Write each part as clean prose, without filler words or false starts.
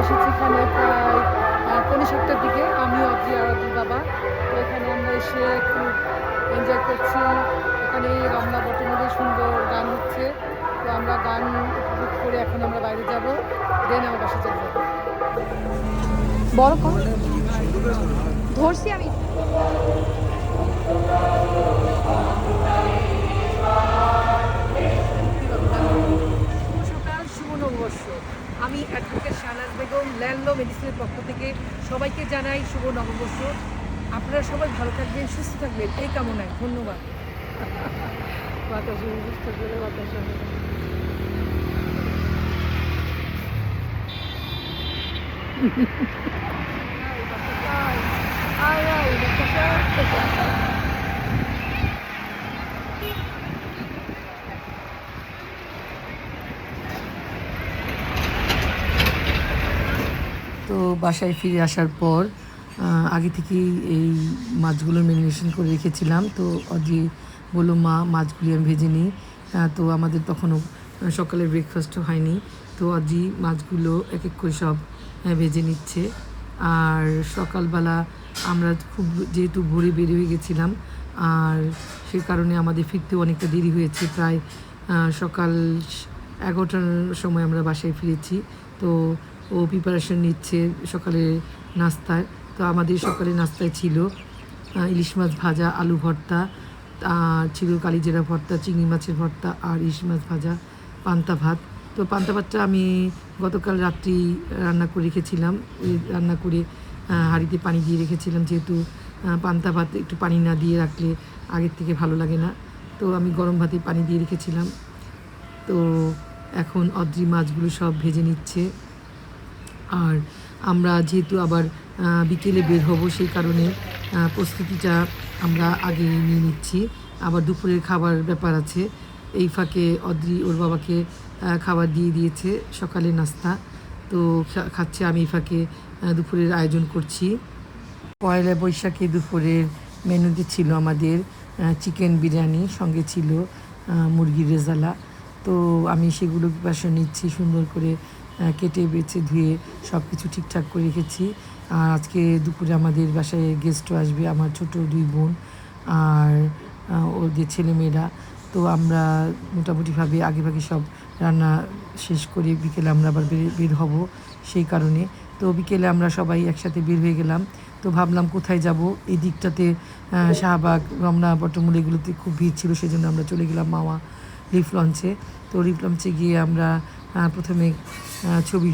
এসেছি এখানে প্রায় 7:45 দিকে, আমি অদ্রি আর অদ্রির বাবা। তো এখানে আমরা এসে খুব এনজয় করছি। এখানে রমনা বটমূলে সুন্দর গান হচ্ছে, তো আমরা গান উপভোগ করে এখন আমরা বাইরে যাব, দেন আমার বাসা চলে যাবো। বড় কম ধরছি আমি। সকাল, শুভ নববর্ষ। আমি অ্যাডভোকেট শাহনাজ বেগম, ল্যান্ডলো মেডিসিনের পক্ষ থেকে সবাইকে জানাই শুভ নববর্ষ। আপনারা সবাই ভালো থাকবেন, সুস্থ থাকবেন, এই কামনায়। ধন্যবাদ। বাতাসে সুস্থ করে বাতাসে তো বাসায় ফিরে আসার পর আগে থেকেই এই মাছগুলো ম্যারিনেশন করে রেখেছিলাম। তো অজি বললো, মা মাছগুলি আমি ভেজে নিই। তো আমাদের তখনও সকালে ব্রেকফাস্টও হয়নি। তো অজি মাছগুলো এক এক করে সব ভেজে নিচ্ছে। আর সকালবেলা আমরা খুব যেহেতু ভোরে বের হয়ে গেছিলাম, আর সে কারণে আমাদের ফিরতে অনেকটা দেরি হয়েছে। প্রায় সকাল 11টার সময় আমরা বাসায় ফিরেছি। তো ও প্রিপারেশন নিচ্ছে সকালের নাস্তায়। তো আমাদের সকালের নাস্তায় ছিল ইলিশ মাছ ভাজা, আলু ভর্তা, ছিল কালিজিরা ভর্তা, চিংড়ি মাছের ভর্তা, আর ইলিশ মাছ ভাজা, পান্তা ভাত। তো পান্তা ভাতটা আমি গতকাল রাত্রি রান্না করে রেখেছিলাম। ওই রান্না করে হাঁড়িতে পানি দিয়ে রেখেছিলাম, যেহেতু পান্তা ভাত একটু পানি না দিয়ে রাখলে আগের থেকে ভালো লাগে না। তো আমি গরম ভাতে পানি দিয়ে রেখেছিলাম। তো এখন অদ্রি মাছগুলো সব ভেজে নিচ্ছে। আর আমরা যেহেতু আবার বিকেলে বের হব, সেই কারণে প্রস্তুতিটা আমরা আগে নিয়ে নিচ্ছি। আবার দুপুরের খাবার ব্যাপার আছে। এই ফাঁকে অদ্রি ওর বাবাকে খাবার দিয়ে দিয়েছে, সকালে নাস্তা। তো খাচ্ছে, আমি এই ফাঁকে দুপুরের আয়োজন করছি। পয়লা বৈশাখে দুপুরের মেনুতে ছিল আমাদের চিকেন বিরিয়ানি, সঙ্গে ছিল মুরগির রেজালা। তো আমি সেগুলো প্রিপারেশন নিচ্ছি, সুন্দর করে কেটে বেছে ধুয়ে সব কিছু ঠিকঠাক করে রেখেছি। আর আজকে দুপুরে আমাদের বাসায় গেস্টও আসবে, আমার ছোট 2 বোন আর ওদের ছেলেমেয়েরা। তো আমরা মোটামুটিভাবে আগেভাগে সব রান্না শেষ করে বিকেলে আমরা আবার বের হব, সেই কারণে। তো বিকেলে আমরা সবাই একসাথে বের হয়ে গেলাম। তো ভাবলাম কোথায় যাব, এই দিকটাতে শাহবাগ, রমনা, বটমূল এগুলোতে খুব ভিড় ছিল, সেজন্য আমরা চলে গেলাম মাওয়া লিফ লঞ্চে। তো লিফ লঞ্চে গিয়ে আমরা প্রথমে ছবি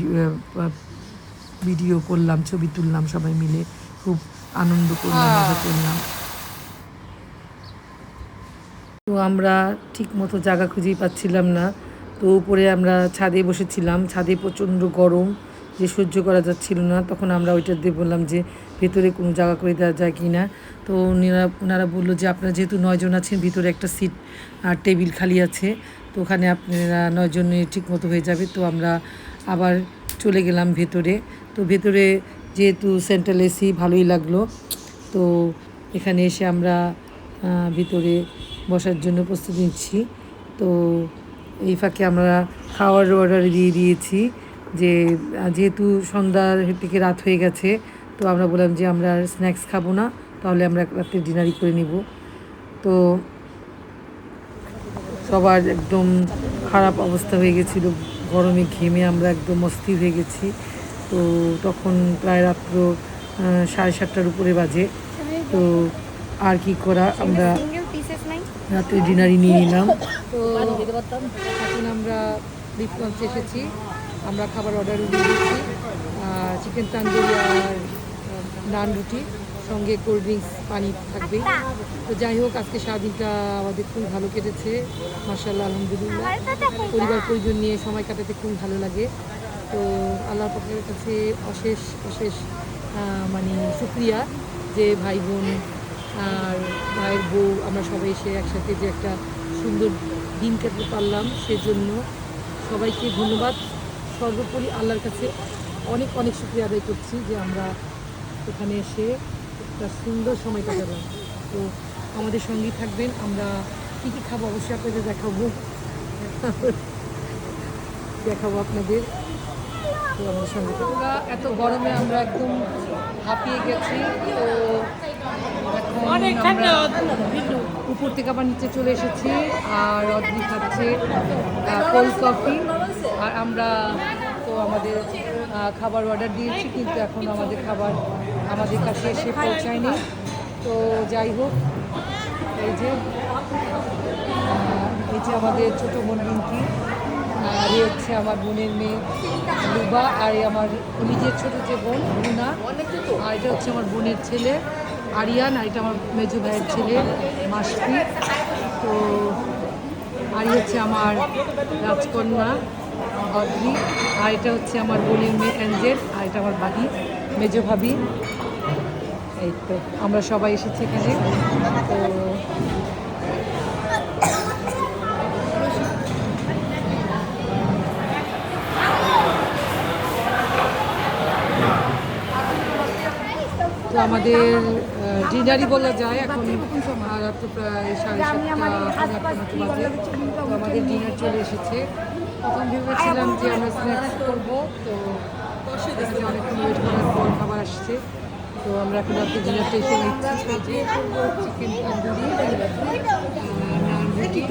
ভিডিও করলাম, ছবি তুললাম, সবাই মিলে খুব আনন্দ করলাম, মজা করলাম। তো আমরা ঠিক মতো জায়গা খুঁজেই পাচ্ছিলাম না। তো উপরে আমরা ছাদে বসেছিলাম, ছাদে প্রচণ্ড গরম, যে সহ্য করা যাচ্ছিল না। তখন আমরা ওইটা দিয়ে বললাম যে ভেতরে কোনো জায়গা করে দেওয়া যায় কি না। তো ওনারা বললো যে আপনারা যেহেতু 9 জন আছেন, ভিতরে একটা সিট আর টেবিল খালি আছে, তো ওখানে আপনারা 9 জনে ঠিক মতো হয়ে যাবে। তো আমরা আবার চলে গেলাম ভেতরে। তো ভেতরে যেহেতু সেন্ট্রাল এসি, ভালোই লাগলো। তো এখানে এসে আমরা ভিতরে বসার জন্য প্রস্তুতি নিচ্ছি। তো এই ফাঁকে আমরা খাওয়ার অর্ডার দিয়ে দিয়েছি, যে যেহেতু সন্ধ্যার থেকে রাত হয়ে গেছে, তো আমরা বললাম যে আমরা স্ন্যাক্স খাবো না, তাহলে আমরা রাত্রে ডিনারই করে নিব। তো সবার একদম খারাপ অবস্থা হয়ে গেছিলো, গরমে ঘেমে আমরা একদম অস্থির হয়ে গেছি। তো তখন প্রায় রাত্র 7:30টার উপরে বাজে। তো আর কি করা, আমরা রাত্রে ডিনারই নিয়ে নিলাম। তো এখন আমরা লিফ লঞ্চে এসেছি, আমরা খাবার অর্ডারও দিয়ে দিচ্ছি, চিকেন তান্দুরি আর নান রুটি, সঙ্গে কোল্ড ড্রিঙ্কস, পানি থাকবেই। তো যাই হোক, আজকে সারাদিনটা আমাদের খুবই ভালো কেটেছে, মাশাআল্লাহ, আলহামদুলিল্লাহ। পরিবার পরিজন নিয়ে সময় কাটাতে খুবই ভালো লাগে। তো আল্লাহ পাকের কাছে অশেষ অশেষ মানে শুকরিয়া, যে ভাই বোন আর ভাইয়ের বউ আমরা সবাই এসে একসাথে যে একটা সুন্দর দিন কাটাতে পারলাম, সেজন্য সবাইকে ধন্যবাদ। সর্বোপরি আল্লাহর কাছে অনেক অনেক শুকরিয়া আদায় করছি যে আমরা এখানে এসে একটা সুন্দর সময় কাটালাম। তো আমাদের সঙ্গেই থাকবেন, আমরা কী কী খাবো অবশ্যই আপনাদের দেখাবো আপনাদের। তো আমাদের সঙ্গে পুরা এত গরমে আমরা একদম হাঁপিয়ে গেছি। তো এখন আমরা উপর থেকে আবার নিচে চলে এসেছি, আর অদ্রি খাচ্ছে কোল্ড কফি। আর আমরা তো আমাদের খাবার অর্ডার দিয়েছি, কিন্তু এখন আমাদের খাবার আমাদের কাছে এসে পৌঁছায়নি। তো যাই হোক, এই যে আমাদের ছোটো বোন রিঙ্কি, আর এই হচ্ছে আমার বোনের মেয়ে লুবা, আর এই আমার নিজের ছোটো যে বোন রুনা, আর এটা হচ্ছে আমার বোনের ছেলে আরিয়ান, আর এটা আমার মেজো ভাইয়ের ছেলে মাসফি। তো আর হচ্ছে আমার রাজকন্যা অদ্রি, আর এটা হচ্ছে আমার বোনের মেয়ে অ্যাঞ্জেল, আর এটা আমার ভাবি মেজো ভাবি। এই তো আমরা সবাই এসেছি এখানে। তো তো আমাদের ডিনারই বলা যায়, এখন রাত্রে প্রায় 7:30-8:30 মতো বাজে। তো আমাদের ডিনার চলে এসেছে। প্রথম ভেবেছিলাম যে আমরা স্ন্যাক্স করবো, তো অনেকক্ষণ ওয়েট করার পর খাবার আসছে। তো আমরা এখন রাত্রে ডিনারটা এসে নিচ্ছি। চিকেন তন্দুরি, নান রুটি।